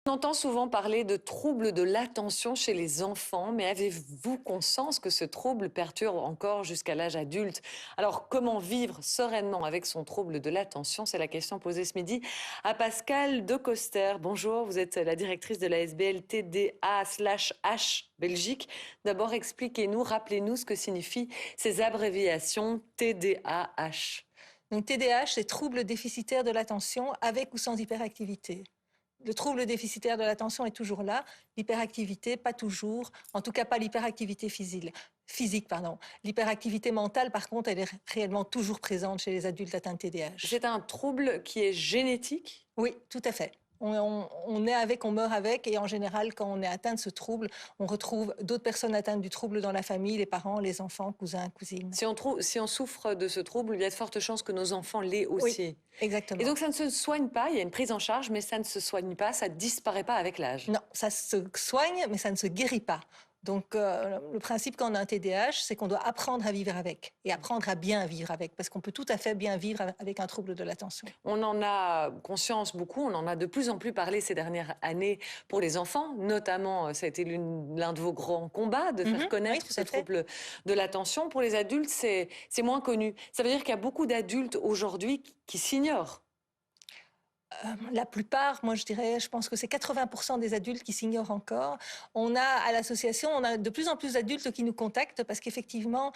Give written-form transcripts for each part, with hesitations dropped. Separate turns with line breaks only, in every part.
On entend souvent parler de troubles de l'attention chez les enfants, mais avez-vous conscience que ce trouble perturbe encore jusqu'à l'âge adulte? Alors, comment vivre sereinement avec son trouble de l'attention? C'est la question posée ce midi à Pascal Decoster. Bonjour, vous êtes la directrice de la SBL TDA/H Belgique. D'abord, expliquez-nous, rappelez-nous ce que signifient ces abréviations TDAH.
Donc TDAH, c'est trouble déficitaire de l'attention avec ou sans hyperactivité. Le trouble déficitaire de l'attention est toujours là, l'hyperactivité pas toujours, en tout cas pas l'hyperactivité physique. L'hyperactivité mentale, par contre, elle est réellement toujours présente chez les adultes atteints de TDAH.
C'est un trouble qui est génétique?
Oui, tout à fait. On est avec, on meurt avec, et en général, quand on est atteint de ce trouble, on retrouve d'autres personnes atteintes du trouble dans la famille, les parents, les enfants, cousins, cousines.
Si on souffre de ce trouble, il y a de fortes chances que nos enfants l'aient
Oui,
aussi. Et
exactement.
donc ça ne se soigne pas, il y a une prise en charge, mais ça ne se soigne pas, ça ne disparaît pas avec l'âge.
Non, ça se soigne, mais ça ne se guérit pas. Donc, le principe quand on a un TDAH, c'est qu'on doit apprendre à vivre avec et apprendre à bien vivre avec, parce qu'on peut tout à fait bien vivre avec un trouble de l'attention.
On en a conscience beaucoup, on en a de plus en plus parlé ces dernières années pour les enfants, notamment, ça a été l'un de vos grands combats, de faire
Oui,
connaître
tout
ce
à fait.
trouble de l'attention. Pour les adultes, c'est moins connu. Ça veut dire qu'il y a beaucoup d'adultes aujourd'hui qui s'ignorent.
La plupart, moi je pense que c'est 80% des adultes qui s'ignorent encore. On a à l'association, on a de plus en plus d'adultes qui nous contactent parce qu'effectivement,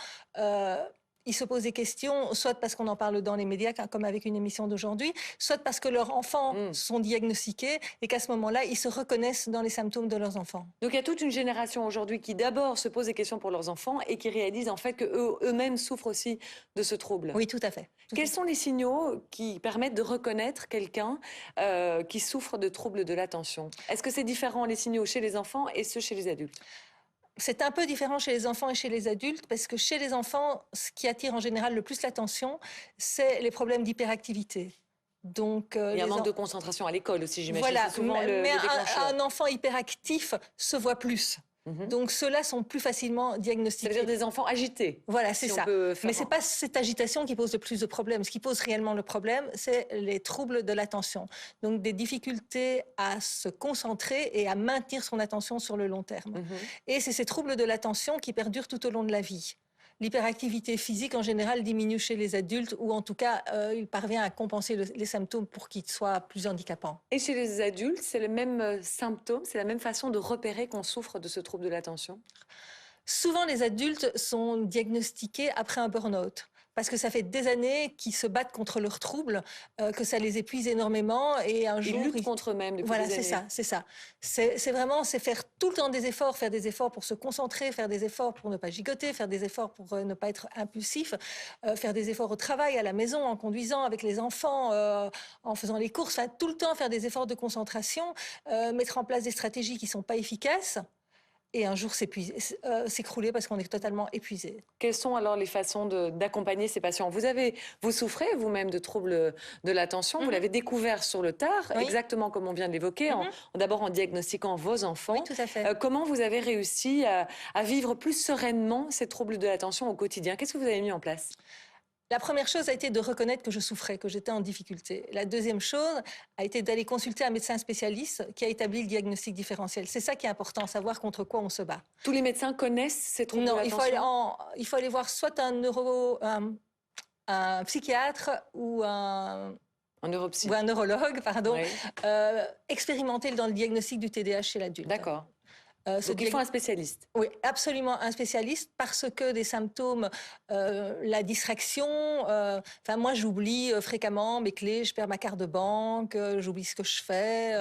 ils se posent des questions, soit parce qu'on en parle dans les médias, comme avec une émission d'aujourd'hui, soit parce que leurs enfants
Mm.
sont diagnostiqués et qu'à ce moment-là, ils se reconnaissent dans les symptômes de leurs enfants.
Donc il y a toute une génération aujourd'hui qui d'abord se pose des questions pour leurs enfants et qui réalisent en fait que eux-mêmes souffrent aussi de ce trouble.
Oui, tout à fait.
Quels sont les signaux qui permettent de reconnaître quelqu'un qui souffre de troubles de l'attention? Est-ce que c'est différent les signaux chez les enfants et ceux chez les adultes?
C'est un peu différent chez les enfants et chez les adultes, parce que chez les enfants, ce qui attire en général le plus l'attention, c'est les problèmes d'hyperactivité. Donc,
Il y a un manque de concentration à l'école aussi, j'imagine.
voilà,
C'est souvent
mais
le déclencheur.
un enfant hyperactif se voit plus.
Mhm.
Donc, ceux-là sont plus facilement
Ça veut
diagnostiqués.
dire des enfants agités.
Voilà, c'est
Si on
ça.
peut faire
Mais ce n'est pas cette agitation qui pose le plus de problèmes. Ce qui pose réellement le problème, c'est les troubles de l'attention. Donc, des difficultés à se concentrer et à maintenir son attention sur le long terme.
Mhm.
Et c'est ces troubles de l'attention qui perdurent tout au long de la vie. L'hyperactivité physique, en général, diminue chez les adultes, ou en tout cas, il parvient à compenser les symptômes pour qu'ils soient plus handicapants.
Et chez les adultes, c'est le même symptôme, c'est la même façon de repérer qu'on souffre de ce trouble de l'attention?
Souvent, les adultes sont diagnostiqués après un burn-out, parce que ça fait des années qu'ils se battent contre leurs troubles, que ça les épuise énormément, et un
Ils
jour...
luttent contre eux-mêmes depuis
Voilà,
des
c'est
années.
ça, c'est ça. C'est vraiment, c'est faire tout le temps des efforts, faire des efforts pour se concentrer, faire des efforts pour ne pas gigoter, faire des efforts pour ne pas être impulsif, faire des efforts au travail, à la maison, en conduisant avec les enfants, en faisant les courses, enfin, tout le temps faire des efforts de concentration, mettre en place des stratégies qui ne sont pas efficaces, et un jour s'écrouler parce qu'on est totalement épuisé.
Quelles sont alors les façons d'accompagner ces patients? Vous souffrez vous-même de troubles de l'attention, vous l'avez découvert sur le tard,
Oui.
exactement comme on vient de l'évoquer,
Mhm.
d'abord en diagnostiquant vos enfants.
Oui, tout à fait.
Comment vous avez réussi à vivre plus sereinement ces troubles de l'attention au quotidien? Qu'est-ce que vous avez mis en place?
La première chose a été de reconnaître que je souffrais, que j'étais en difficulté. La deuxième chose a été d'aller consulter un médecin spécialiste qui a établi le diagnostic différentiel. C'est ça qui est important, savoir contre quoi on se bat.
Tous les médecins connaissent ces troubles de
Non,
l'attention?
il faut aller voir soit un psychiatre ou
En neuropsy?
ou un neurologue, pardon,
Oui.
expérimenté dans le diagnostic du TDAH chez l'adulte.
D'accord.
Ce
Donc il faut un spécialiste.
Oui, absolument un spécialiste, parce que des symptômes, la distraction, enfin moi j'oublie fréquemment mes clés, je perds ma carte de banque, j'oublie ce que je fais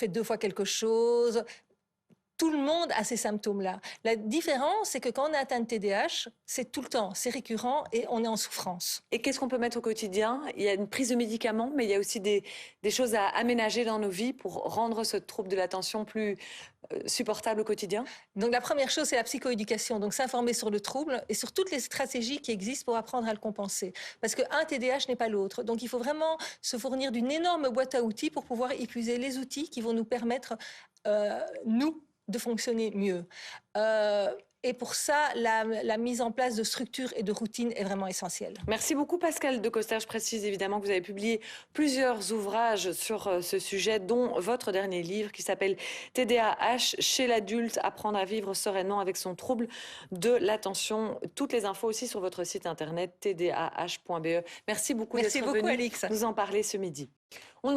2 fois quelque chose. Tout le monde a ces symptômes-là. La différence, c'est que quand on est atteint de TDAH, c'est tout le temps, c'est récurrent et on est en souffrance.
Et qu'est-ce qu'on peut mettre au quotidien? Il y a une prise de médicaments, mais il y a aussi des choses à aménager dans nos vies pour rendre ce trouble de l'attention plus supportable au quotidien?
Donc la première chose, c'est la psychoéducation, donc s'informer sur le trouble et sur toutes les stratégies qui existent pour apprendre à le compenser. Parce qu'un TDAH n'est pas l'autre. Donc il faut vraiment se fournir d'une énorme boîte à outils pour pouvoir épuiser les outils qui vont nous permettre, nous, de fonctionner mieux. Et pour ça, la mise en place de structures et de routines est vraiment essentielle.
Merci beaucoup Pascal Decoster. Je précise évidemment que vous avez publié plusieurs ouvrages sur ce sujet, dont votre dernier livre qui s'appelle TDAH chez l'adulte, apprendre à vivre sereinement avec son trouble de l'attention. Toutes les infos aussi sur votre site internet tdah.be. Merci beaucoup
Merci
d'être
beaucoup,
venu
Alix.
nous en parler ce midi. On